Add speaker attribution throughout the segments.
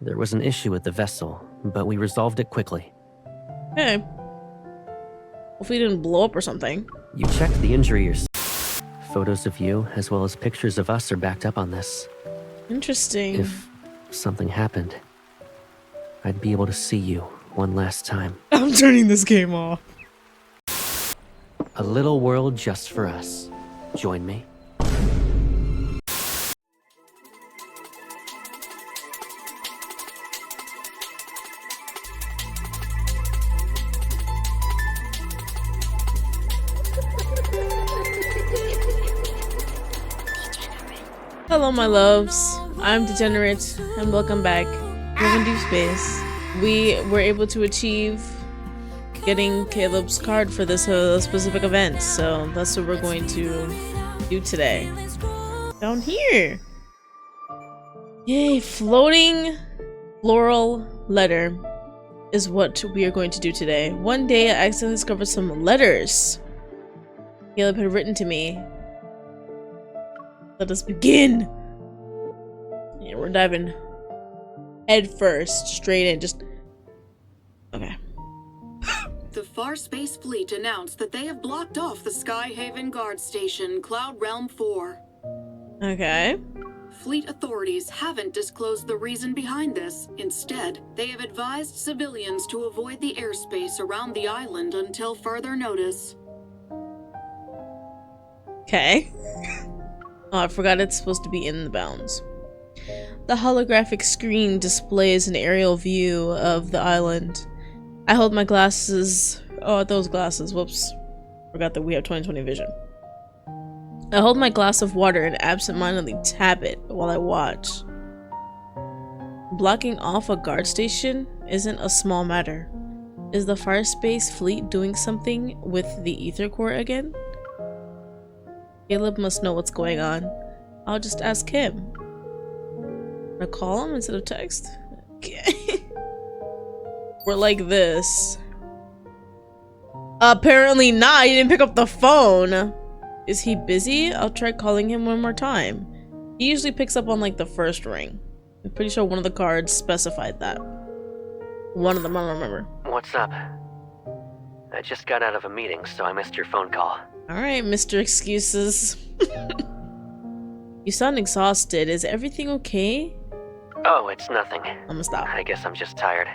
Speaker 1: There was an issue with the vessel, but we resolved it quickly.
Speaker 2: Okay. Hopefully it didn't blow up or something.
Speaker 1: You checked the injury yourself. Photos of you, as well as pictures of us, are backed up on this.
Speaker 2: Interesting.
Speaker 1: If something happened, I'd be able to see you one last time.
Speaker 2: I'm turning this game off.
Speaker 1: A little world just for us. Join me.
Speaker 2: Hello my loves, I'm Degenerate and welcome back. We're in Deepspace. We were able to achieve getting Caleb's card for this specific event, so that's what we're going to do today. Down here! Yay, floating floral letter is what we are going to do today. One day I accidentally discovered some letters Caleb had written to me. Let us begin! Yeah, we're diving head first, straight in, just... Okay.
Speaker 3: The Far Space Fleet announced that they have blocked off the Skyhaven guard station, Cloud Realm 4.
Speaker 2: Okay.
Speaker 3: Fleet authorities haven't disclosed the reason behind this. Instead, they have advised civilians to avoid the airspace around the island until further notice.
Speaker 2: Okay. Oh, I forgot it's supposed to be in the bounds. The holographic screen displays an aerial view of the island. I hold my glasses. Oh, those glasses. Whoops. Forgot that we have 20/20 vision. I hold my glass of water and absentmindedly tap it while I watch. Blocking off a guard station isn't a small matter. Is the Far Space Fleet doing something with the ether core again? Caleb must know what's going on. I'll just ask him. I call him instead of text? Okay. We're like this. Apparently not. He didn't pick up the phone. Is he busy? I'll try calling him one more time. He usually picks up on like the first ring. I'm pretty sure one of the cards specified that. One of them, I don't remember.
Speaker 1: What's up? I just got out of a meeting, so I missed your phone call.
Speaker 2: Alright, Mr. Excuses. You sound exhausted. Is everything okay?
Speaker 1: Oh, it's nothing.
Speaker 2: I'm gonna stop.
Speaker 1: I guess I'm just tired.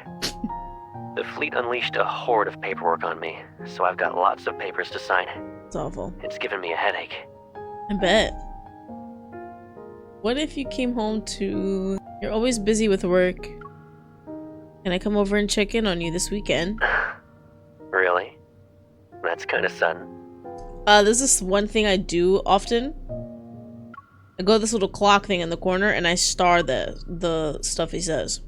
Speaker 1: The fleet unleashed a horde of paperwork on me, so I've got lots of papers to sign.
Speaker 2: It's awful.
Speaker 1: It's given me a headache.
Speaker 2: I bet. What if you came home to... You're always busy with work. Can I come over and check in on you this weekend?
Speaker 1: Really? That's kind of sudden.
Speaker 2: This is one thing I do often. I go to this little clock thing in the corner and I star the stuff he says.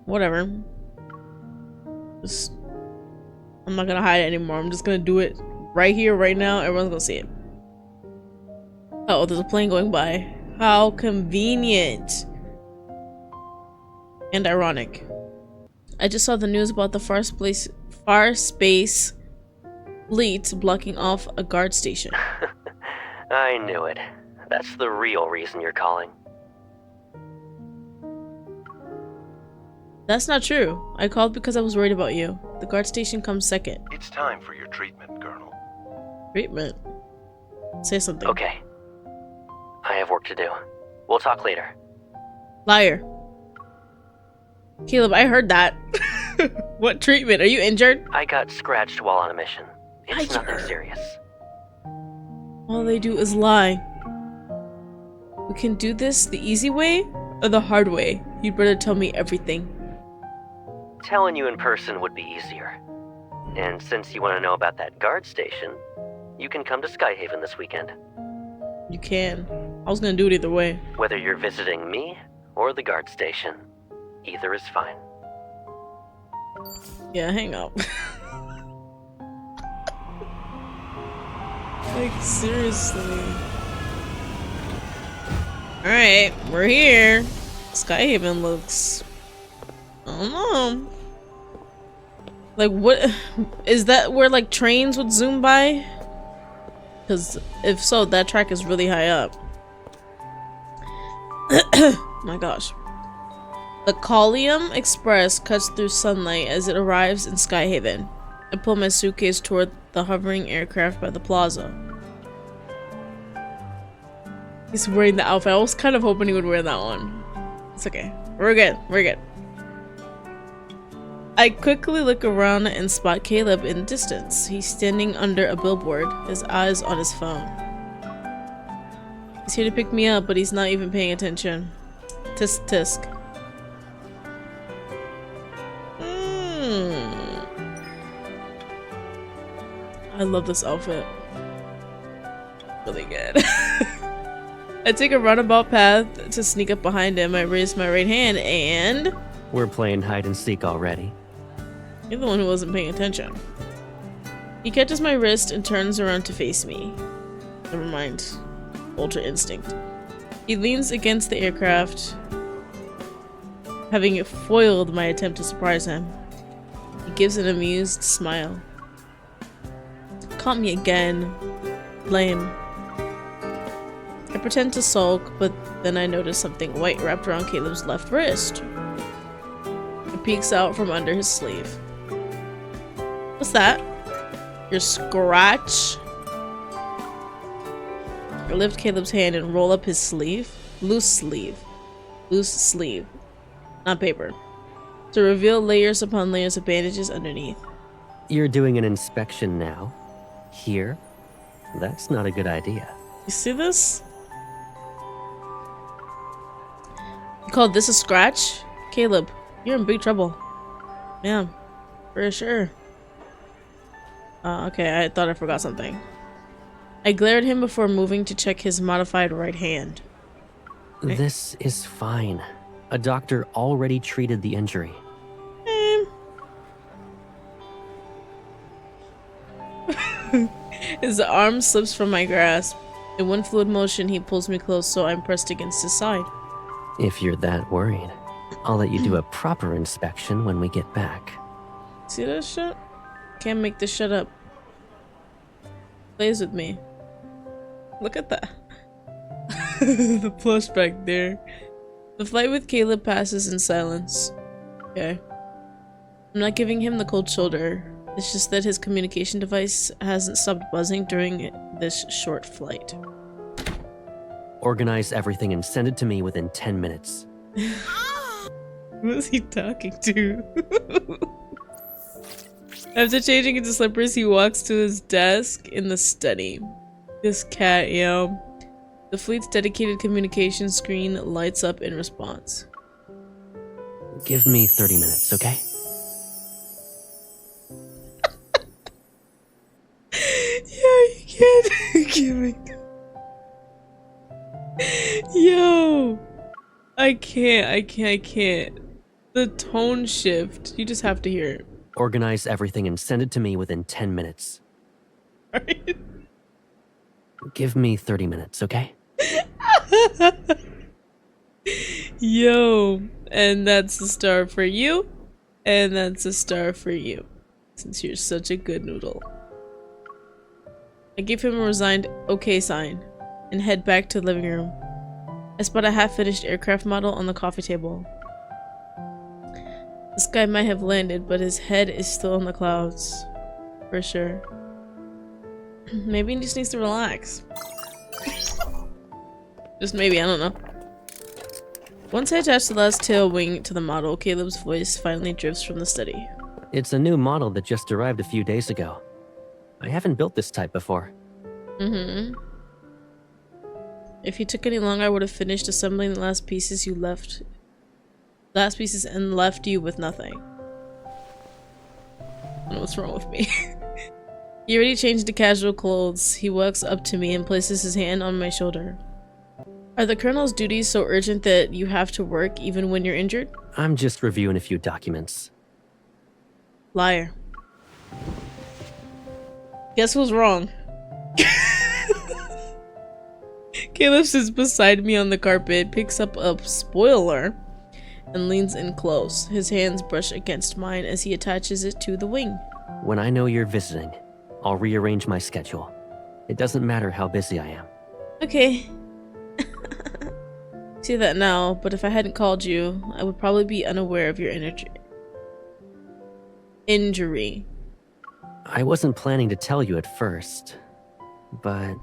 Speaker 2: Whatever. I'm not gonna hide it anymore. I'm just gonna do it right here, right now. Everyone's gonna see it. Oh, there's a plane going by. How convenient. And ironic. I just saw the news about the Far Space Fleet blocking off a guard station.
Speaker 1: I knew it. That's the real reason you're calling.
Speaker 2: That's not true. I called because I was worried about you. The guard station comes second.
Speaker 4: It's time for your treatment, Colonel.
Speaker 2: Treatment? Say something.
Speaker 1: Okay. I have work to do. We'll talk later.
Speaker 2: Liar. Caleb, I heard that. What treatment? Are you injured?
Speaker 1: I got scratched while on a mission. It's nothing serious.
Speaker 2: All they do is lie. We can do this the easy way or the hard way. You'd better tell me everything.
Speaker 1: Telling you in person would be easier. And since you want to know about that guard station, you can come to Skyhaven this weekend.
Speaker 2: You can. I was gonna do it either way.
Speaker 1: Whether you're visiting me or the guard station, either is fine.
Speaker 2: Yeah, hang up. Like, seriously. Alright, we're here. Skyhaven looks... I don't know. Like, what... Is that where, like, trains would zoom by? Because if so, that track is really high up. My gosh. The Collium Express cuts through sunlight as it arrives in Skyhaven. I pull my suitcase toward the hovering aircraft by the plaza. He's wearing the outfit. I was kind of hoping he would wear that one. It's okay. We're good. We're good. I quickly look around and spot Caleb in the distance. He's standing under a billboard, his eyes on his phone. He's here to pick me up, but he's not even paying attention. Tisk tisk. I love this outfit. Really good. I take a roundabout path to sneak up behind him. I raise my right hand and...
Speaker 1: We're playing hide and seek already.
Speaker 2: You're the one who wasn't paying attention. He catches my wrist and turns around to face me. Never mind. Ultra instinct. He leans against the aircraft, having foiled my attempt to surprise him. He gives an amused smile. Caught me again. Lame. I pretend to sulk, but then I notice something white wrapped around Caleb's left wrist. It peeks out from under his sleeve. What's that? Your scratch? I lift Caleb's hand and roll up his sleeve. Loose sleeve. Loose sleeve. Not paper. To reveal layers upon layers of bandages underneath.
Speaker 1: You're doing an inspection now? Here? That's not a good idea.
Speaker 2: You see this? You called this a scratch? Caleb, you're in big trouble. Yeah, for sure. Okay, I thought I forgot something. I glare at him before moving to check his modified right hand.
Speaker 1: This is fine. A doctor already treated the injury.
Speaker 2: His arm slips from my grasp. In one fluid motion, he pulls me close, so I'm pressed against his side.
Speaker 1: If you're that worried, I'll let you do a proper inspection when we get back.
Speaker 2: See that shit? Can't make this shut up. Plays with me. Look at that. The plush back there. The flight with Caleb passes in silence. Okay. I'm not giving him the cold shoulder. It's just that his communication device hasn't stopped buzzing during this short flight.
Speaker 1: Organize everything and send it to me within 10 minutes.
Speaker 2: Who is he talking to? After changing into slippers, he walks to his desk in the study. This cat, yo. The fleet's dedicated communication screen lights up in response.
Speaker 1: Give me 30 minutes, okay?
Speaker 2: Yo, you can't give me. Yo, I can't. The tone shift. You just have to hear it.
Speaker 1: Organize everything and send it to me within 10 minutes.
Speaker 2: Right?
Speaker 1: Give me 30 minutes, okay?
Speaker 2: Yo, and that's a star for you, and that's a star for you, since you're such a good noodle. I give him a resigned okay sign and head back to the living room. I spot a half-finished aircraft model on the coffee table. This guy might have landed, but his head is still in the clouds. For sure. Maybe he just needs to relax. Just maybe, I don't know. Once I attach the last tail wing to the model, Caleb's voice finally drifts from the study.
Speaker 1: It's a new model that just arrived a few days ago. I haven't built this type before.
Speaker 2: Mm-hmm. If you took any longer, I would have finished assembling the last pieces you left. Last pieces and left you with nothing. I don't know what's wrong with me. He already changed to casual clothes. He walks up to me and places his hand on my shoulder. Are the Colonel's duties so urgent that you have to work even when you're injured?
Speaker 1: I'm just reviewing a few documents.
Speaker 2: Liar. Guess who's wrong? Caleb sits beside me on the carpet, picks up a spoiler, and leans in close. His hands brush against mine as he attaches it to the wing.
Speaker 1: When I know you're visiting, I'll rearrange my schedule. It doesn't matter how busy I am.
Speaker 2: Okay. See that now, but if I hadn't called you, I would probably be unaware of your injury.
Speaker 1: I wasn't planning to tell you at first, but...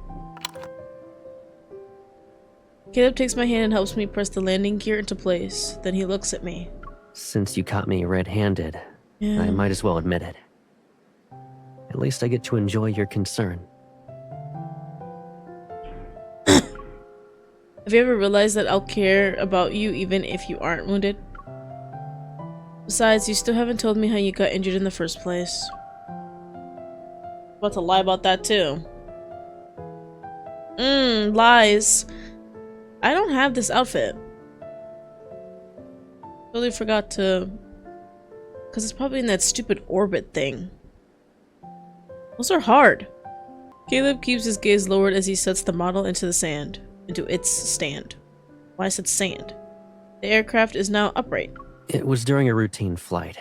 Speaker 2: Caleb takes my hand and helps me press the landing gear into place. Then he looks at me.
Speaker 1: Since you caught me red-handed,
Speaker 2: Yeah.
Speaker 1: I might as well admit it. At least I get to enjoy your concern.
Speaker 2: Have you ever realized that I'll care about you even if you aren't wounded? Besides, you still haven't told me how you got injured in the first place. About to lie about that too. Lies. I don't have this outfit. Totally forgot to... Because it's probably in that stupid orbit thing. Those are hard. Caleb keeps his gaze lowered as he sets the model into the sand. Into its stand. Why I said sand. The aircraft is now upright.
Speaker 1: It was during a routine flight.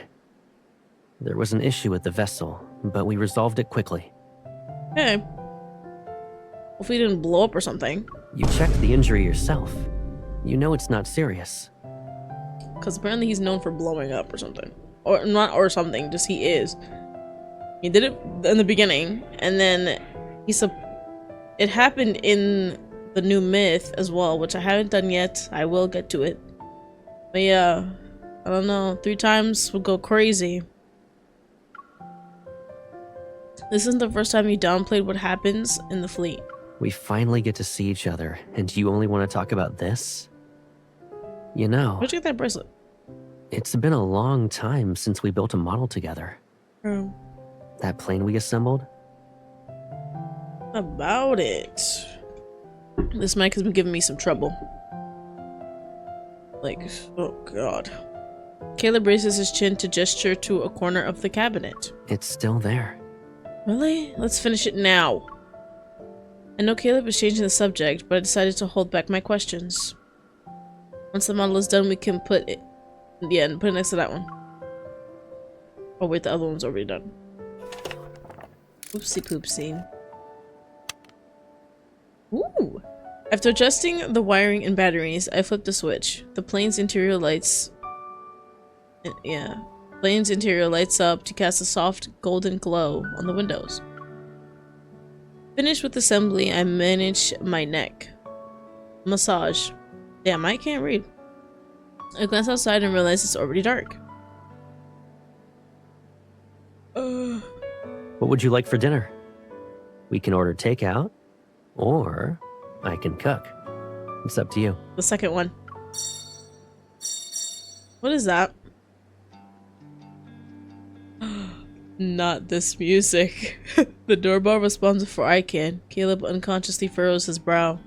Speaker 1: There was an issue with the vessel, but we resolved it quickly.
Speaker 2: Hey. Hopefully it didn't blow up or something.
Speaker 1: You checked the injury yourself. You know it's not serious.
Speaker 2: Because apparently he's known for blowing up or something. Or not or something, just he is. He did it in the beginning, and then it happened in the new myth as well, which I haven't done yet. I will get to it. But yeah, I don't know. 3 times would go crazy. This isn't the first time you downplayed what happens in the fleet.
Speaker 1: We finally get to see each other, and you only want to talk about this? You know,
Speaker 2: Where'd you get that bracelet?
Speaker 1: it's been a long time since we built a model together. That plane we assembled?
Speaker 2: About it. This mic has been giving me some trouble. Like, oh god. Caleb raises his chin to gesture to a corner of the cabinet.
Speaker 1: It's still there.
Speaker 2: Really? Let's finish it now. I know Caleb is changing the subject, but I decided to hold back my questions. Once the model is done, we can put it... Yeah, and put it next to that one. Oh wait, the other one's already done. Oopsie poopsie. Ooh! After adjusting the wiring and batteries, I flipped the switch. The plane's interior lights... Yeah. Plane's interior lights up to cast a soft golden glow on the windows. Finished with assembly, I manage my neck. Massage. Damn, I can't read. I glance outside and realize it's already dark.
Speaker 1: What would you like for dinner? We can order takeout, or I can cook. It's up to you.
Speaker 2: The second one. What is that? Not this music. The doorbell responds before I can. Caleb unconsciously furrows his brow.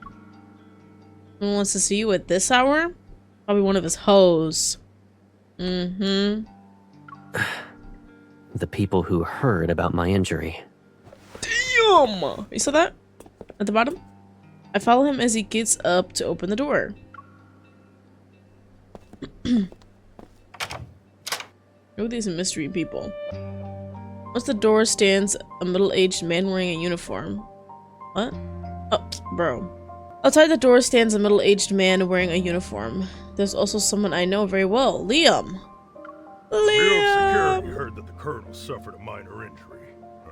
Speaker 2: Someone wants to see you at this hour? Probably one of his hoes. Mm-hmm.
Speaker 1: The people who heard about my injury.
Speaker 2: Damn! You saw that? At the bottom? I follow him as he gets up to open the door. Who are these mystery people? Once the door stands a middle-aged man wearing a uniform. What? Oh, bro. Outside the door stands a middle-aged man wearing a uniform. There's also someone I know very well. Liam!
Speaker 4: Bureau of
Speaker 2: Liam!
Speaker 4: Security heard that the colonel suffered a minor injury.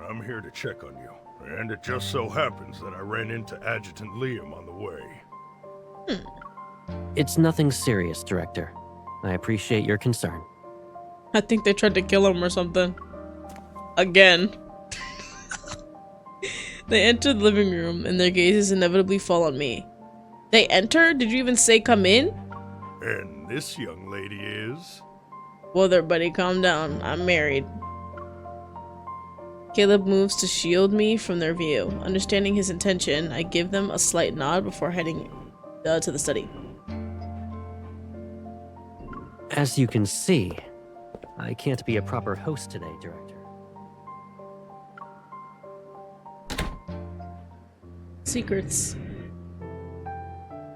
Speaker 4: I'm here to check on you. And it just so happens that I ran into Adjutant Liam on the way.
Speaker 1: It's nothing serious, Director. I appreciate your concern.
Speaker 2: I think they tried to kill him or something. Again. They enter the living room and their gazes inevitably fall on me. They enter? Did you even say come in?
Speaker 4: And this young lady is...
Speaker 2: Whoa there, buddy, calm down. I'm married. Caleb moves to shield me from their view. Understanding his intention, I give them a slight nod before heading to the study.
Speaker 1: As you can see, I can't be a proper host today, Director.
Speaker 2: Secrets.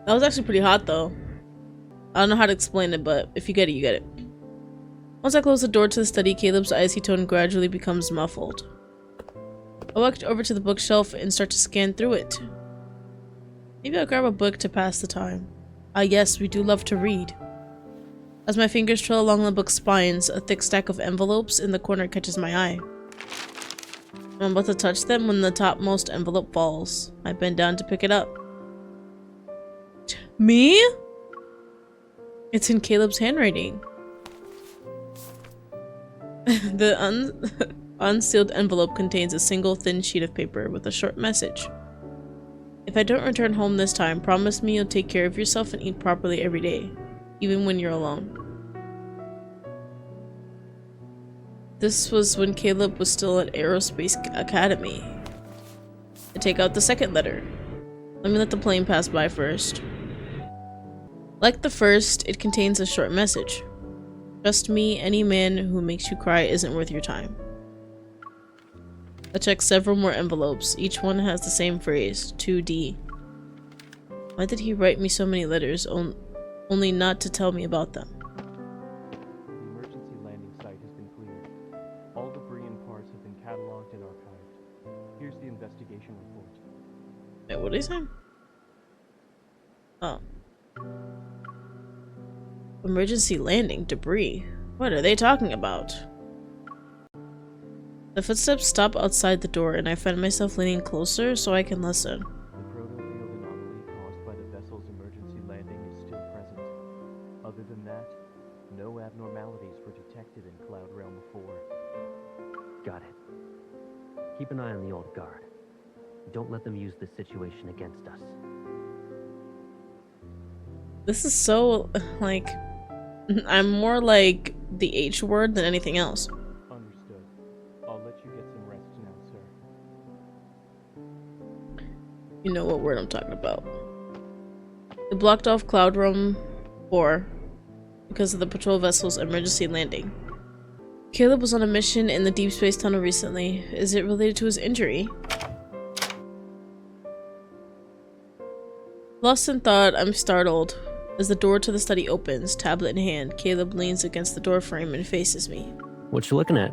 Speaker 2: That was actually pretty hot, though. I don't know how to explain it, but if you get it, you get it. Once I close the door to the study, Caleb's icy tone gradually becomes muffled. I walked over to the bookshelf and start to scan through it. Maybe I'll grab a book to pass the time. Ah yes, we do love to read. As my fingers trail along the book's spines, a thick stack of envelopes in the corner catches my eye. I'm about to touch them when the topmost envelope falls. I bend down to pick it up. Me? It's in Caleb's handwriting. The unsealed envelope contains a single thin sheet of paper with a short message. If I don't return home this time, promise me you'll take care of yourself and eat properly every day, even when you're alone. This was when Caleb was still at Aerospace Academy. I take out the second letter. Let me let the plane pass by first. Like the first, it contains a short message. Trust me, any man who makes you cry isn't worth your time. I check several more envelopes. Each one has the same phrase, 2D. Why did he write me so many letters, only not to tell me about them?
Speaker 5: The emergency landing site has been cleared. All debris and parts have been cataloged and archived. Here's the investigation report.
Speaker 2: Wait, what is it? Oh. Emergency landing, debris. What are they talking about? The footsteps stop outside the door and I find myself leaning closer so I can listen.
Speaker 5: The proto-field anomaly caused by the vessel's emergency landing is still present. Other than that, no abnormalities were detected in Cloud Realm 4.
Speaker 1: Got it. Keep an eye on the old guard. Don't let them use this situation against us.
Speaker 2: This is so, like, I'm more like the H word than anything else.
Speaker 5: Understood. I'll let you get some rest now, sir.
Speaker 2: You know what word I'm talking about. It blocked off Cloud Realm 4 because of the patrol vessel's emergency landing. Caleb was on a mission in the Deep Space tunnel recently. Is it related to his injury? Lost in thought, I'm startled. As the door to the study opens, tablet in hand, Caleb leans against the doorframe and faces me.
Speaker 1: What you looking at?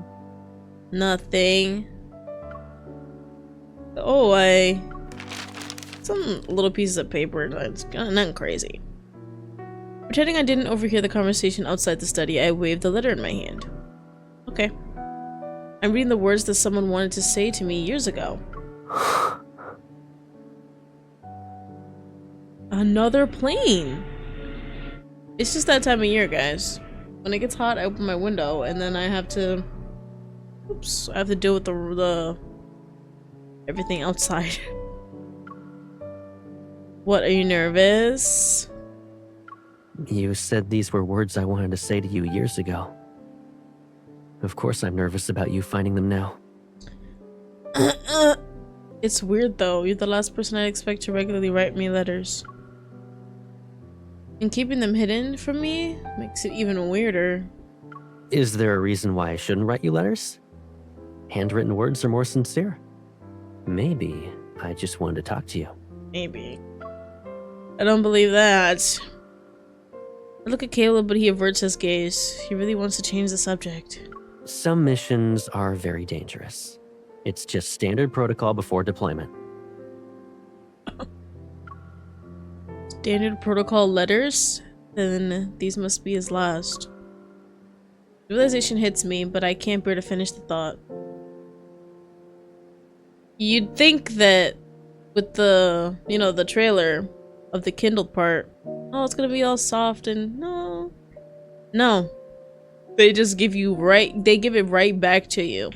Speaker 2: Nothing. Oh, some little pieces of paper. It's nothing crazy. Pretending I didn't overhear the conversation outside the study, I waved the letter in my hand. Okay. I'm reading the words that someone wanted to say to me years ago. Another plane! It's just that time of year, guys. When it gets hot, I open my window, and then I have to... Oops. I have to deal with the everything outside. What, are you nervous?
Speaker 1: You said these were words I wanted to say to you years ago. Of course I'm nervous about you finding them now.
Speaker 2: It's weird, though. You're the last person I'd expect to regularly write me letters. And keeping them hidden from me makes it even weirder.
Speaker 1: Is there a reason why I shouldn't write you letters? Handwritten words are more sincere. Maybe I just wanted to talk to you.
Speaker 2: Maybe. I don't believe that. I look at Caleb, but he averts his gaze. He really wants to change the subject.
Speaker 1: Some missions are very dangerous. It's just standard protocol before deployment.
Speaker 2: Standard protocol letters? Then these must be his last. Realization hits me, but I can't bear to finish the thought. You'd think that with the, the trailer of the kindled part, oh, it's gonna be all soft and no. No. They just give it right back to you.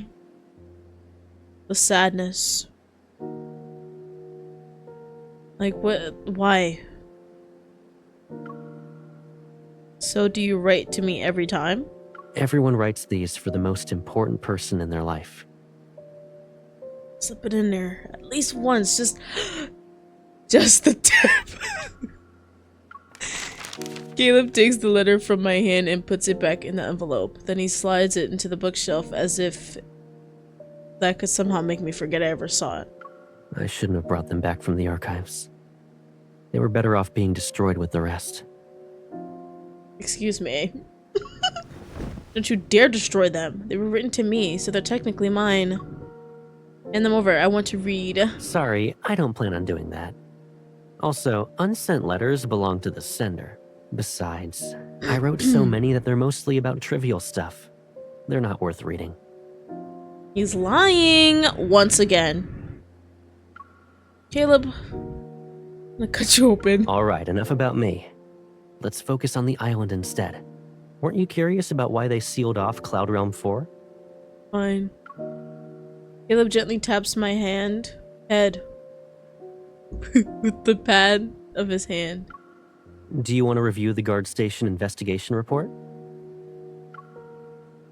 Speaker 2: The sadness. Like, what? Why? So do you write to me every time?
Speaker 1: Everyone writes these for the most important person in their life.
Speaker 2: Slip it in there at least once, just the tip. Caleb takes the letter from my hand and puts it back in the envelope. Then he slides it into the bookshelf as if that could somehow make me forget I ever saw it.
Speaker 1: I shouldn't have brought them back from the archives. They were better off being destroyed with the rest.
Speaker 2: Excuse me. Don't you dare destroy them. They were written to me, so they're technically mine. Hand them over. I want to read.
Speaker 1: Sorry, I don't plan on doing that. Also, unsent letters belong to the sender. Besides, I wrote so many that they're mostly about trivial stuff. They're not worth reading.
Speaker 2: He's lying once again. Caleb, I'm gonna cut you open.
Speaker 1: All right, enough about me. Let's focus on the island instead. Weren't you curious about why they sealed off Cloud Realm 4?
Speaker 2: Fine. Caleb gently taps my head with the pad of his hand.
Speaker 1: Do you want to review the guard station investigation report?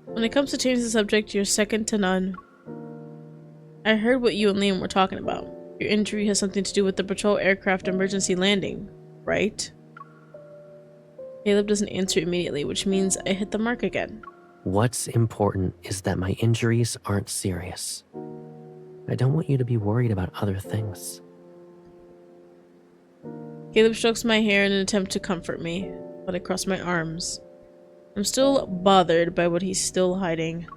Speaker 2: When it comes to changing the subject, you're second to none. I heard what you and Liam were talking about. Your injury has something to do with the patrol aircraft emergency landing, right? Caleb doesn't answer immediately, which means I hit the mark again.
Speaker 1: What's important is that my injuries aren't serious. I don't want you to be worried about other things.
Speaker 2: Caleb strokes my hair in an attempt to comfort me, but I cross my arms. I'm still bothered by what he's still hiding.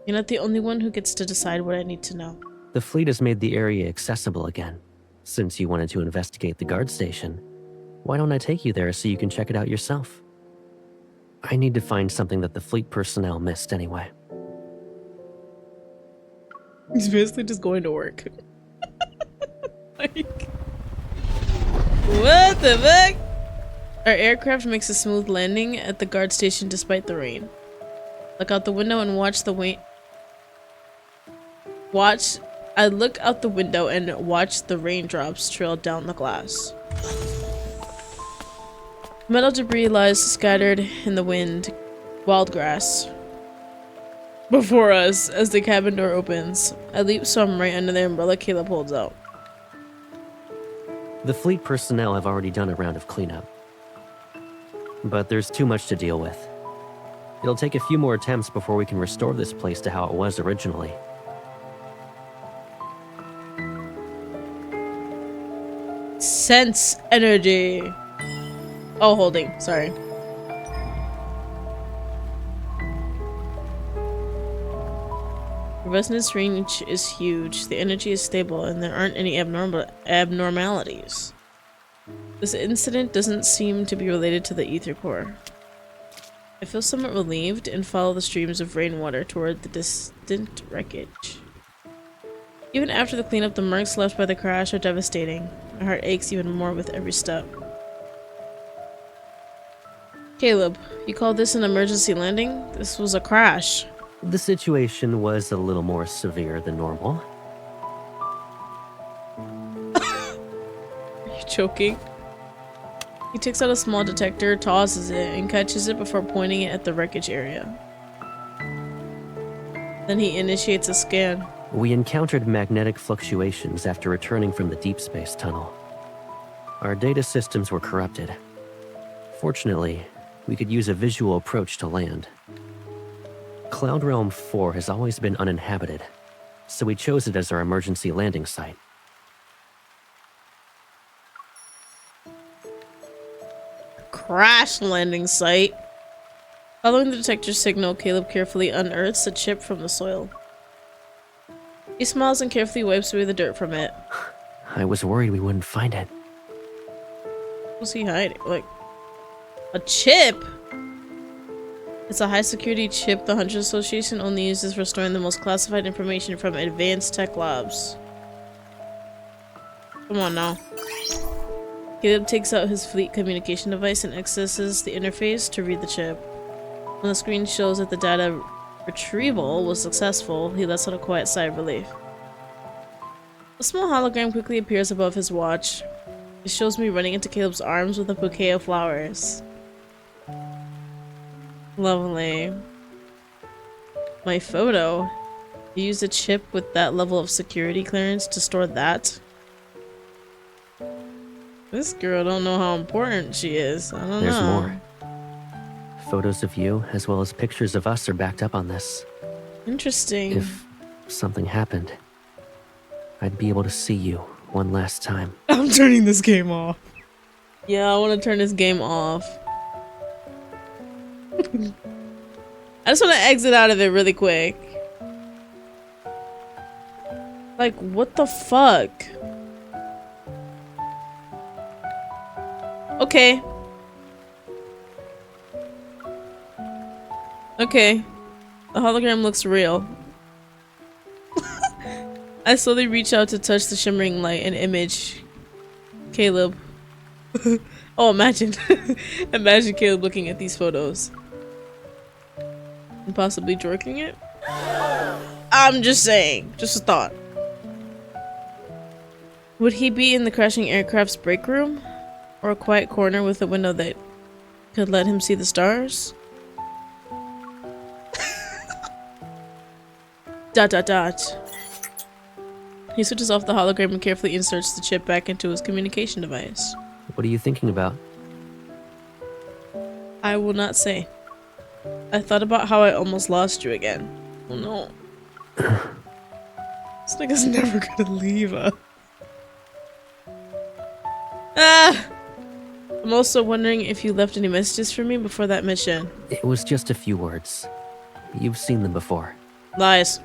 Speaker 2: You're not the only one who gets to decide what I need to know.
Speaker 1: The fleet has made the area accessible again. Since you wanted to investigate the guard station, why don't I take you there so you can check it out yourself? I need to find something that the fleet personnel missed anyway.
Speaker 2: He's basically just going to work. Like, what the fuck? Our aircraft makes a smooth landing at the guard station despite the rain. Look out the window and I look out the window and watch the raindrops trail down the glass. Metal debris lies scattered in the wind, wild grass. Before us, as the cabin door opens, I leap so I'm right under the umbrella Caleb holds out.
Speaker 1: The fleet personnel have already done a round of cleanup. But there's too much to deal with. It'll take a few more attempts before we can restore this place to how it was originally.
Speaker 2: Sense energy. Oh, holding. Sorry. The resonance range is huge. The energy is stable, and there aren't any abnormalities. This incident doesn't seem to be related to the ether core. I feel somewhat relieved and follow the streams of rainwater toward the distant wreckage. Even after the cleanup, the marks left by the crash are devastating. My heart aches even more with every step. Caleb, you call this an emergency landing? This was a crash.
Speaker 1: The situation was a little more severe than normal.
Speaker 2: Are you joking? He takes out a small detector, tosses it, and catches it before pointing it at the wreckage area. Then he initiates a scan.
Speaker 1: We encountered magnetic fluctuations after returning from the Deepspace tunnel. Our data systems were corrupted. Fortunately, we could use a visual approach to land. Cloud Realm 4 has always been uninhabited, so we chose it as our emergency landing site.
Speaker 2: Crash landing site. Following the detector signal, Caleb carefully unearths a chip from the soil. He smiles and carefully wipes away the dirt from it.
Speaker 1: I was worried we wouldn't find it.
Speaker 2: What's he hiding? Like, a chip? It's a high security chip the Hunters Association only uses for storing the most classified information from advanced tech labs. Come on now. Caleb takes out his fleet communication device and accesses the interface to read the chip. When the screen shows that the data retrieval was successful, he lets out a quiet sigh of relief. A small hologram quickly appears above his watch. It shows me running into Caleb's arms with a bouquet of flowers. Lovely. My photo. You used a chip with that level of security clearance to store that? This girl don't know how important she is. I don't know.
Speaker 1: There's more. Photos of you, as well as pictures of us, are backed up on this.
Speaker 2: Interesting.
Speaker 1: If something happened, I'd be able to see you one last time.
Speaker 2: I'm turning this game off. Yeah, I want to turn this game off. I just want to exit out of it really quick. Like, what the fuck? Okay. Okay. The hologram looks real. I slowly reach out to touch the shimmering light and image Caleb. Oh, imagine. Imagine Caleb looking at these photos. And possibly jerking it? I'm just saying. Just a thought. Would he be in the crashing aircraft's break room? Or a quiet corner with a window that could let him see the stars? Dot dot dot. He switches off the hologram and carefully inserts the chip back into his communication device.
Speaker 1: What are you thinking about?
Speaker 2: I will not say. I thought about how I almost lost you again. Oh no. This nigga's never gonna leave her. Ah! I'm also wondering if you left any messages for me before that mission.
Speaker 1: It was just a few words. You've seen them before.
Speaker 2: Lies.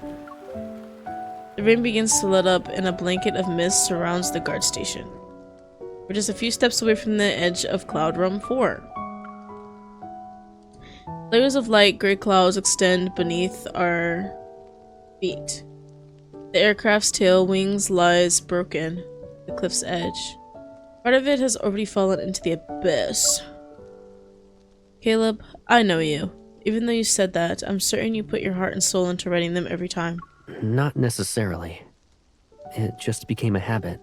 Speaker 2: The rain begins to let up and a blanket of mist surrounds the guard station. We're just a few steps away from the edge of Cloud Realm 4. Layers of light gray clouds extend beneath our feet. The aircraft's tail wings lies broken at the cliff's edge. Part of it has already fallen into the abyss. Caleb, I know you. Even though you said that, I'm certain you put your heart and soul into writing them every time.
Speaker 1: Not necessarily. It just became a habit.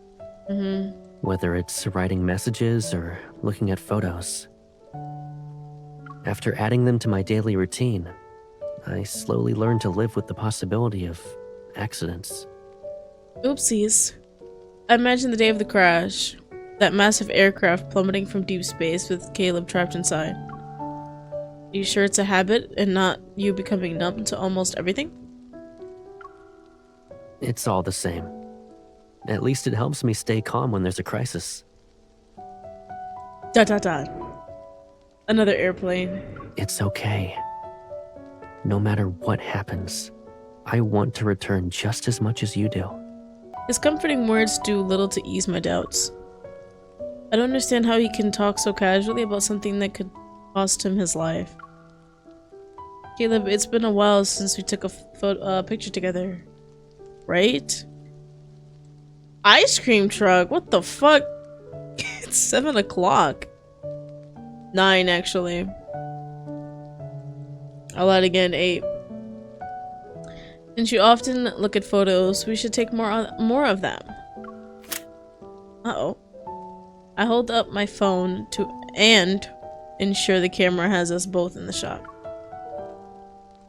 Speaker 1: Whether it's writing messages or looking at photos. After adding them to my daily routine, I slowly learned to live with the possibility of accidents.
Speaker 2: Oopsies. I imagine the day of the crash. That massive aircraft plummeting from deep space with Caleb trapped inside. Are you sure it's a habit and not you becoming numb to almost everything?
Speaker 1: It's all the same. At least it helps me stay calm when there's a crisis.
Speaker 2: Dot dot dot. Another airplane.
Speaker 1: It's okay. No matter what happens, I want to return just as much as you do.
Speaker 2: His comforting words do little to ease my doubts. I don't understand how he can talk so casually about something that could cost him his life. Caleb, it's been a while since we took a picture together. Right? Ice cream truck? What the fuck? It's 7 o'clock. 9 actually. I'll add again 8. Since you often look at photos, we should take more of them. Uh-oh. I hold up my phone to ensure the camera has us both in the shot.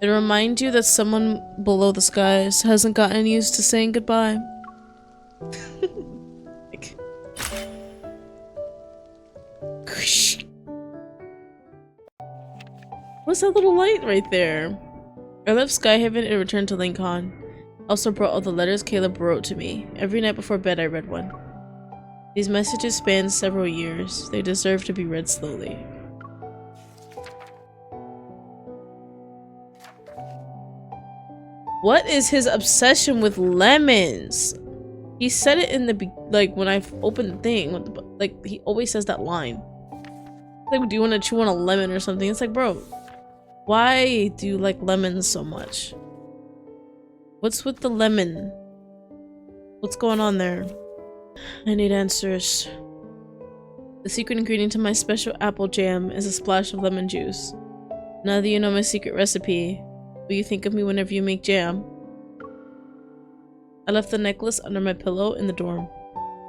Speaker 2: It reminds you that someone below the skies hasn't gotten used to saying goodbye. Like, what's that little light right there? I left Skyhaven and returned to Lincoln. Also brought all the letters Caleb wrote to me. Every night before bed I read one. These messages span several years. They deserve to be read slowly. What is his obsession with lemons? He said it in the when I opened the thing. Like, he always says that line. Like, do you want to chew on a lemon or something? It's like, bro, why do you like lemons so much? What's with the lemon? What's going on there? I need answers. The secret ingredient to my special apple jam is a splash of lemon juice. Now that you know my secret recipe, will you think of me whenever you make jam? I left the necklace under my pillow in the dorm.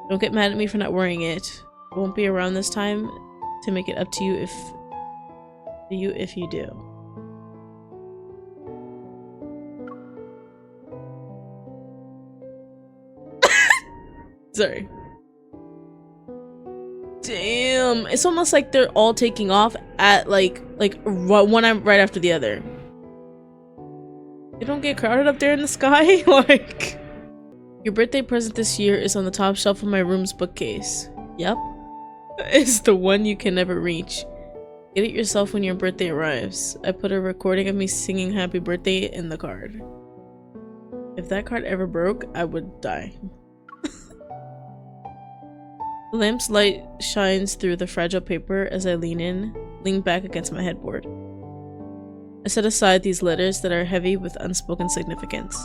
Speaker 2: Don't get mad at me for not wearing it. I won't be around this time to make it up to you if you do. Sorry. Damn, it's almost like they're all taking off at like one right after the other. They don't get crowded up there in the sky. Like, your birthday present this year is on the top shelf of my room's bookcase. Yep, it's the one you can never reach. Get it yourself when your birthday arrives. I put a recording of me singing happy birthday in the card. If that card ever broke, I would die. The lamp's light shines through the fragile paper as I lean back against my headboard. I set aside these letters that are heavy with unspoken significance.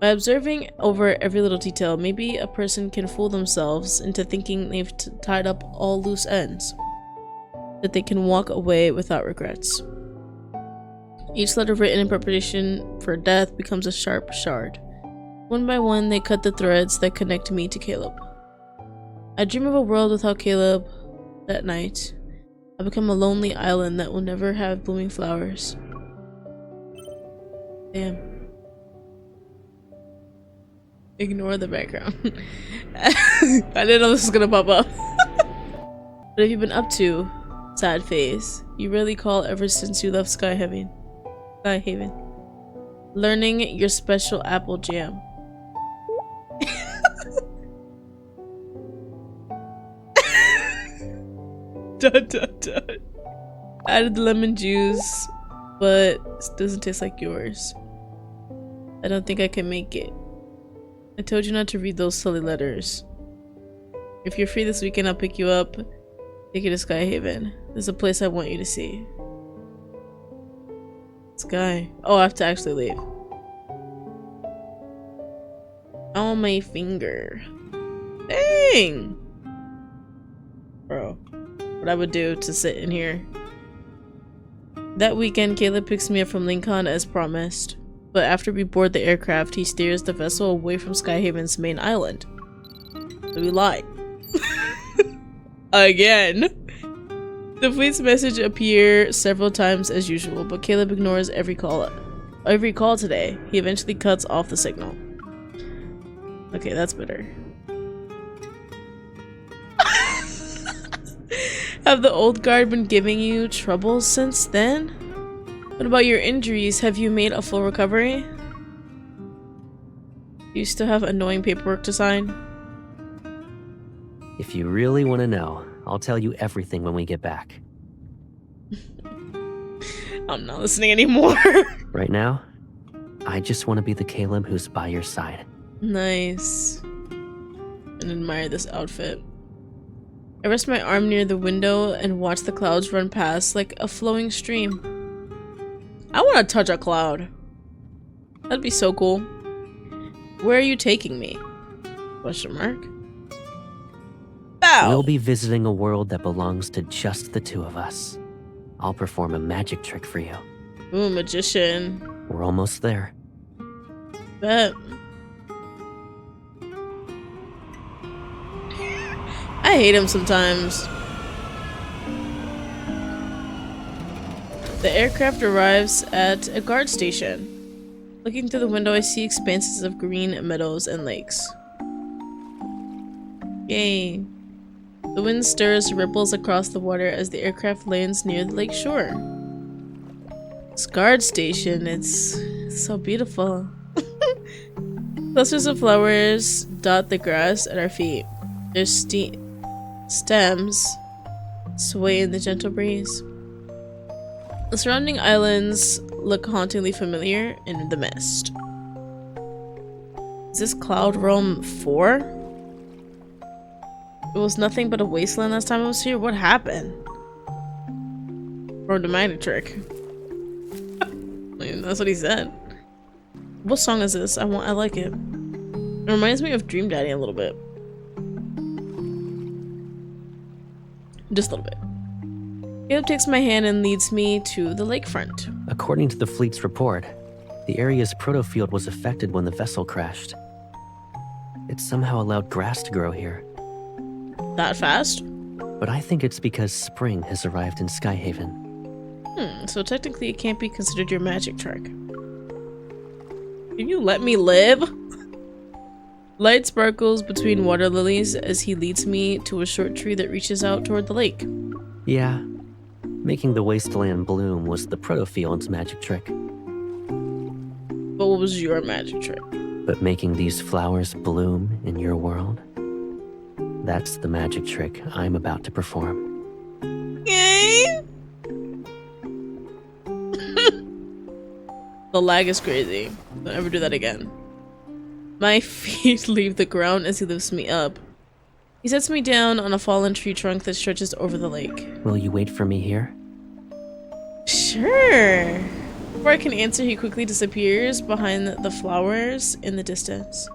Speaker 2: By observing over every little detail, maybe a person can fool themselves into thinking they've tied up all loose ends, that they can walk away without regrets. Each letter written in preparation for death becomes a sharp shard. One by one, they cut the threads that connect me to Caleb. I dream of a world without Caleb. That night, I become a lonely island that will never have blooming flowers. Damn. Ignore the background. I didn't know this was gonna pop up. What have you been up to? Sad face. You really call ever since you left Skyhaven. Learning your special apple jam. Dun, dun, dun. Added lemon juice, but it doesn't taste like yours. I don't think I can make it. I told you not to read those silly letters. If you're free this weekend, I'll pick you up, take you to Skyhaven. There's a place I want you to see. Sky. Oh, I have to actually leave. On my finger. Dang! Bro. What I would do to sit in here. That weekend, Caleb picks me up from Lincoln as promised. But after we board the aircraft, he steers the vessel away from Skyhaven's main island. So we lied. Again. The fleet's message appear several times as usual, but Caleb ignores every call today. He eventually cuts off the signal. Okay, that's better. Have the old guard been giving you trouble since then? What about your injuries? Have you made a full recovery? Do you still have annoying paperwork to sign?
Speaker 1: If you really want to know, I'll tell you everything when we get back.
Speaker 2: I'm not listening anymore.
Speaker 1: Right now, I just want to be the Caleb who's by your side.
Speaker 2: Nice. And admire this outfit. I rest my arm near the window and watch the clouds run past like a flowing stream. I want to touch a cloud. That'd be so cool. Where are you taking me? Question mark. Bow!
Speaker 1: We'll be visiting a world that belongs to just the two of us. I'll perform a magic trick for you.
Speaker 2: Ooh, magician.
Speaker 1: We're almost there.
Speaker 2: Bet. I hate him sometimes. The aircraft arrives at a guard station. Looking through the window, I see expanses of green meadows and lakes. Yay. The wind stirs ripples across the water as the aircraft lands near the lake shore. This guard station, it's so beautiful. Clusters of flowers dot the grass at our feet. Their stems sway in the gentle breeze. The surrounding islands look hauntingly familiar in the mist. Is this Cloud Realm 4? It was nothing but a wasteland last time I was here. What happened? Or the magic trick. I mean, that's what he said. What song is this? I like it. It reminds me of Dream Daddy a little bit. Just a little bit. Caleb takes my hand and leads me to the lakefront.
Speaker 1: According to the fleet's report, the area's protofield was affected when the vessel crashed. It somehow allowed grass to grow here.
Speaker 2: That fast?
Speaker 1: But I think it's because spring has arrived in Skyhaven.
Speaker 2: So technically it can't be considered your magic trick. Can you let me live? Light sparkles between water lilies as he leads me to a short tree that reaches out toward the lake.
Speaker 1: Yeah, making the wasteland bloom was the protofield's magic trick.
Speaker 2: But what was your magic trick?
Speaker 1: But making these flowers bloom in your world, that's the magic trick I'm about to perform.
Speaker 2: Yay! The lag is crazy. Don't ever do that again. My feet leave the ground as he lifts me up. He sets me down on a fallen tree trunk that stretches over the lake.
Speaker 1: Will you wait for me here?
Speaker 2: Sure. Before I can answer, he quickly disappears behind the flowers in the distance.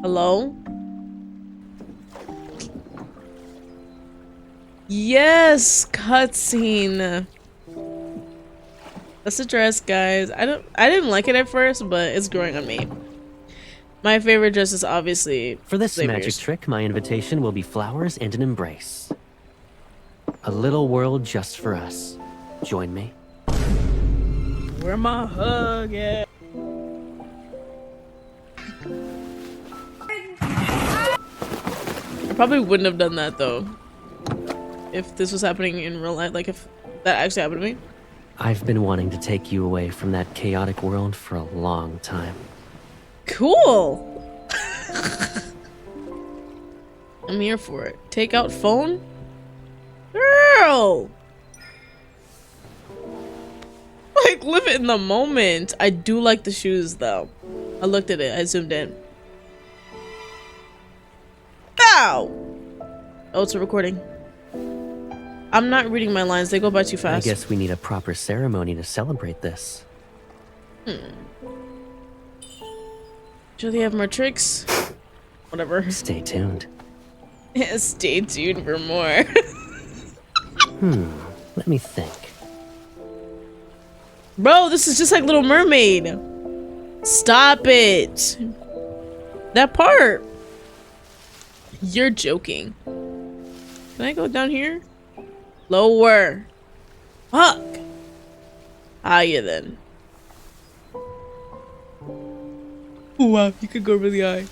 Speaker 2: Hello? Yes, cutscene. That's the dress, guys. I didn't like it at first, but it's growing on me. My favorite dress is obviously
Speaker 1: For this
Speaker 2: Xavier's.
Speaker 1: magic trick, my invitation will be flowers and an embrace. A little world just for us. Join me.
Speaker 2: Where my hug at? I probably wouldn't have done that though. If this was happening in real life, like if that actually happened to me.
Speaker 1: I've been wanting to take you away from that chaotic world for a long time.
Speaker 2: Cool. I'm here for it. Take out phone? Girl! Like, live it in the moment. I do like the shoes, though. I looked at it. I zoomed in. Ow! Oh, it's a recording. I'm not reading my lines. They go by too fast.
Speaker 1: I guess we need a proper ceremony to celebrate this.
Speaker 2: Do they have more tricks? Whatever.
Speaker 1: Stay tuned.
Speaker 2: Stay tuned for more.
Speaker 1: Let me think.
Speaker 2: Bro, this is just like Little Mermaid. Stop it. That part. You're joking. Can I go down here? Lower. Fuck. Higher then. Wow, you could go really high.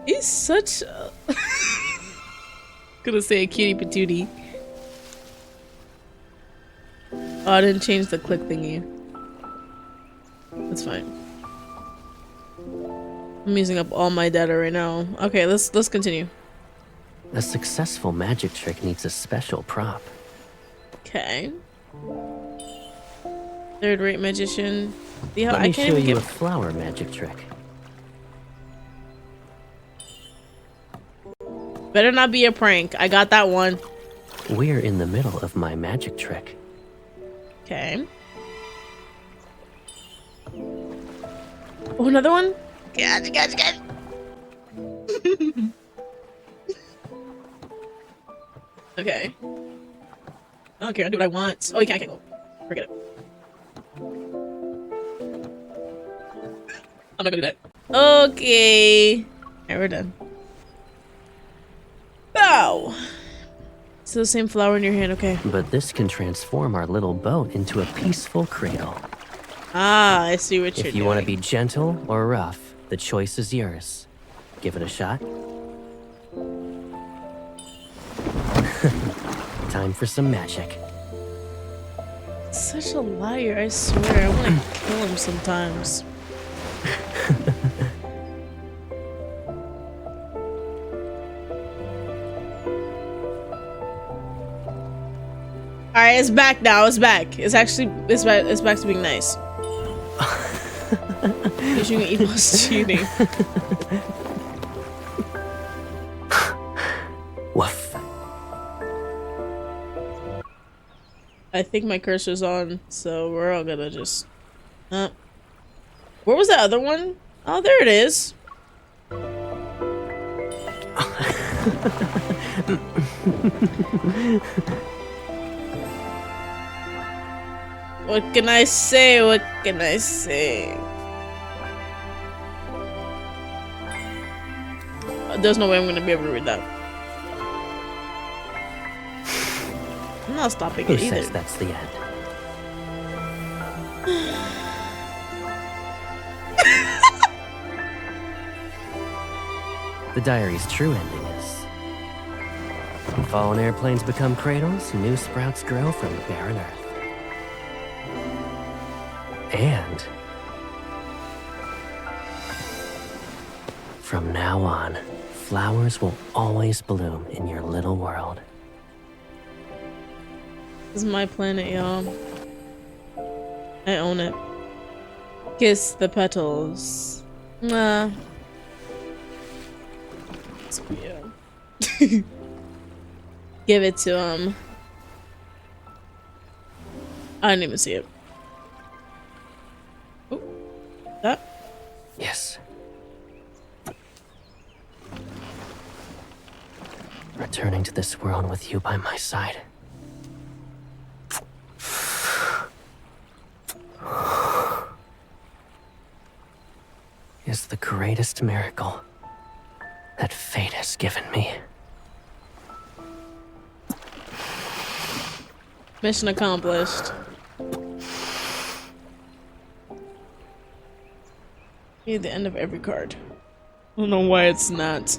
Speaker 2: He's such a... Gonna say a cutie patootie. Oh, I didn't change the click thingy. That's fine. I'm using up all my data right now. Okay, let's continue.
Speaker 1: A successful magic trick needs a special prop.
Speaker 2: Okay. Third-rate magician. Yeah,
Speaker 1: Let
Speaker 2: I
Speaker 1: me
Speaker 2: can't
Speaker 1: show
Speaker 2: even
Speaker 1: you
Speaker 2: get...
Speaker 1: a flower magic trick.
Speaker 2: Better not be a prank. I got that one.
Speaker 1: We're in the middle of my magic trick.
Speaker 2: Okay. Oh, another one? Gotcha. Okay. I don't care. I'll do what I want. Oh, I can't go. Forget it. I'm not gonna do that. Okay. Alright, we're done. Bow. It's the same flower in your hand, okay.
Speaker 1: But this can transform our little boat into a peaceful cradle.
Speaker 2: Ah, I see what you're
Speaker 1: If you
Speaker 2: doing.
Speaker 1: want to be gentle or rough, the choice is yours. Give it a shot. Time for some magic.
Speaker 2: Such a liar, I swear. I want to kill him sometimes. Alright, it's back now. It's back. It's back to being nice. Issuing evil is cheating.
Speaker 1: Woof.
Speaker 2: I think my cursor's on, so we're all gonna just... where was that other one? Oh, there it is. What can I say? What can I say? There's no way I'm gonna be able to read that. I'm not stopping
Speaker 1: Who
Speaker 2: it either.
Speaker 1: says that's the end? The diary's true ending is... when fallen airplanes become cradles, new sprouts grow from barren earth. And... from now on, flowers will always bloom in your little world.
Speaker 2: This is my planet, y'all. I own it. Kiss the petals. Nah. So, yeah. Give it to him. I didn't even see it. Oh, that.
Speaker 1: Yes. Returning to this world with you by my side. Is the greatest miracle that fate has given me.
Speaker 2: Mission accomplished. Near the end of every card. I don't know why it's not.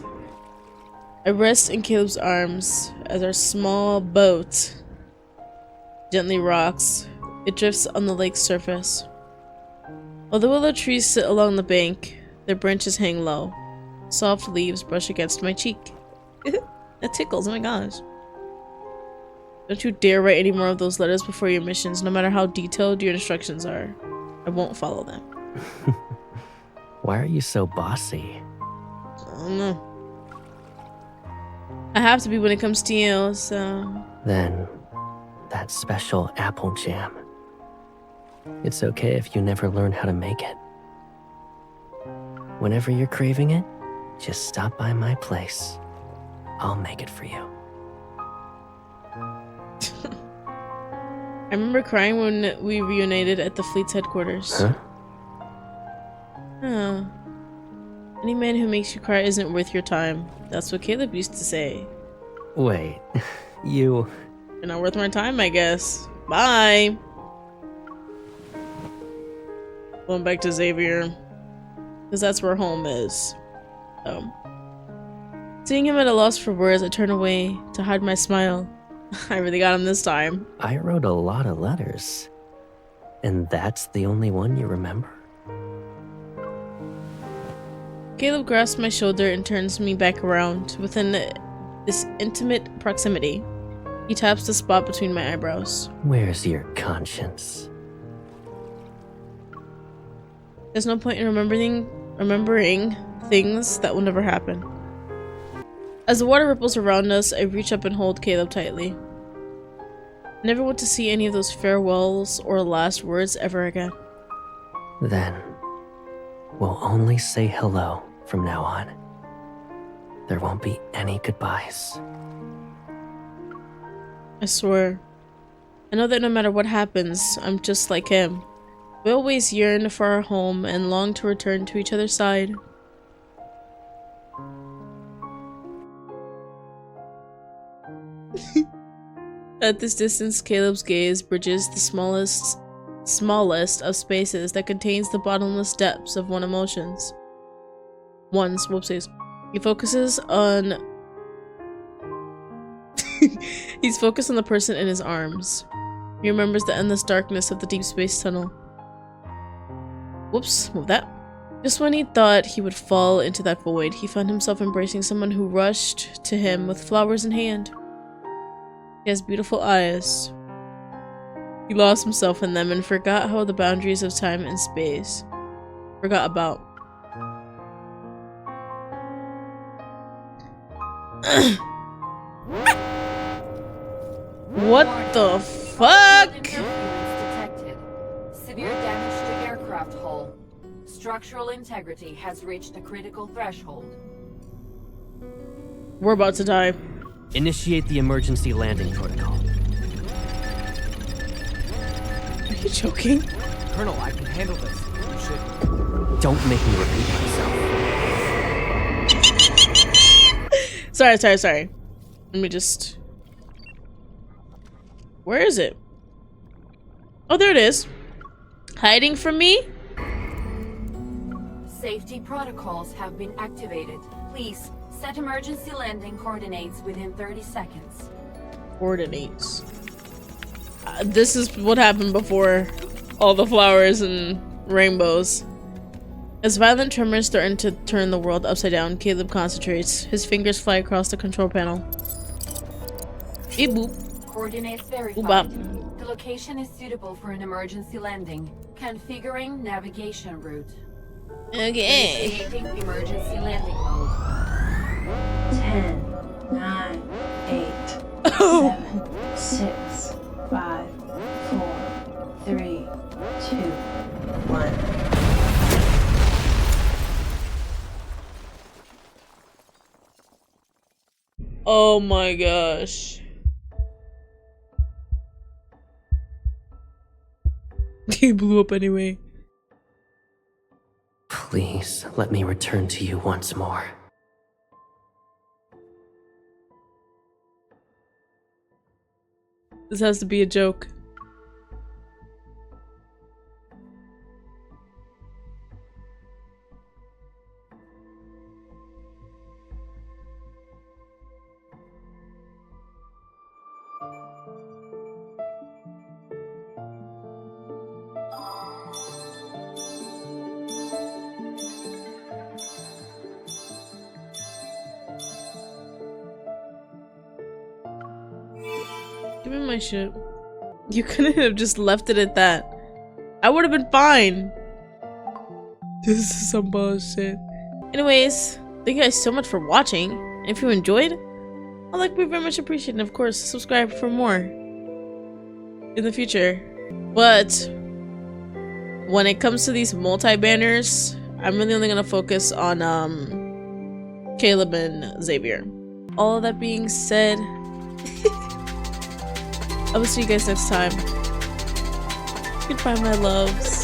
Speaker 2: I rest in Caleb's arms as our small boat gently rocks. It drifts on the lake's surface. While the willow trees sit along the bank, their branches hang low. Soft leaves brush against my cheek. That tickles, oh my gosh. Don't you dare write any more of those letters before your missions, no matter how detailed your instructions are. I won't follow them.
Speaker 1: Why are you so bossy?
Speaker 2: I don't know. I have to be when it comes to you, so...
Speaker 1: Then, that special apple jam. It's okay if you never learn how to make it. Whenever you're craving it, just stop by my place. I'll make it for you.
Speaker 2: I remember crying when we reunited at the fleet's headquarters.
Speaker 1: Huh?
Speaker 2: Huh. Any man who makes you cry isn't worth your time. That's what Caleb used to say.
Speaker 1: Wait, you...
Speaker 2: You're not worth my time, I guess. Bye! Going back to Xavier. Because that's where home is. Seeing him at a loss for words, I turn away to hide my smile. I really got him this time.
Speaker 1: I wrote a lot of letters. And that's the only one you remember?
Speaker 2: Caleb grasps my shoulder and turns me back around. Within this intimate proximity, he taps the spot between my eyebrows.
Speaker 1: Where's your conscience?
Speaker 2: There's no point in remembering things that will never happen. As the water ripples around us, I reach up and hold Caleb tightly. I never want to see any of those farewells or last words ever again.
Speaker 1: Then, we'll only say hello from now on. There won't be any goodbyes.
Speaker 2: I swear. I know that no matter what happens, I'm just like him. We always yearn for our home and long to return to each other's side. At this distance, Caleb's gaze bridges the smallest of spaces that contains the bottomless depths of one's emotions. Whoopsies. He focuses on... He's focused on the person in his arms. He remembers the endless darkness of the deep space tunnel. Whoops, move that. Just when he thought he would fall into that void, he found himself embracing someone who rushed to him with flowers in hand. He has beautiful eyes. He lost himself in them and forgot how the boundaries of time and space. Forgot about. What the fuck?
Speaker 6: Interference detected. Severe damage to aircraft hull. Structural integrity has reached a critical threshold.
Speaker 2: We're about to die.
Speaker 1: Initiate the emergency landing protocol.
Speaker 2: Are you joking?
Speaker 7: Colonel, I can handle this. You should.
Speaker 1: Don't make me repeat myself.
Speaker 2: Sorry. Let me just... Where is it? Oh, there it is. Hiding from me?
Speaker 6: Safety protocols have been activated. Please set emergency landing coordinates within 30 seconds.
Speaker 2: Coordinates. This is what happened before all the flowers and rainbows. As violent tremors threaten to turn the world upside down, Caleb concentrates. His fingers fly across the control panel. Beep boop.
Speaker 6: Coordinates verified.
Speaker 2: Boop bop.
Speaker 6: The location is suitable for an emergency landing. Configuring navigation route.
Speaker 2: Okay.
Speaker 6: Initiating emergency landing mode. 10,
Speaker 8: 9, 8,
Speaker 2: Oh.
Speaker 8: 7, 6, 5, 4, 3, 2, 1.
Speaker 2: Oh my gosh. He blew up anyway.
Speaker 1: Please let me return to you once more.
Speaker 2: This has to be a joke. Give me my shit. You couldn't have just left it at that. I would have been fine. This is some bullshit. Anyways, thank you guys so much for watching. And if you enjoyed, I'd like to be very much appreciated. And of course, subscribe for more in the future. But when it comes to these multi-banners, I'm really only gonna focus on Caleb and Xavier. All of that being said, I will see you guys next time. Goodbye, my loves.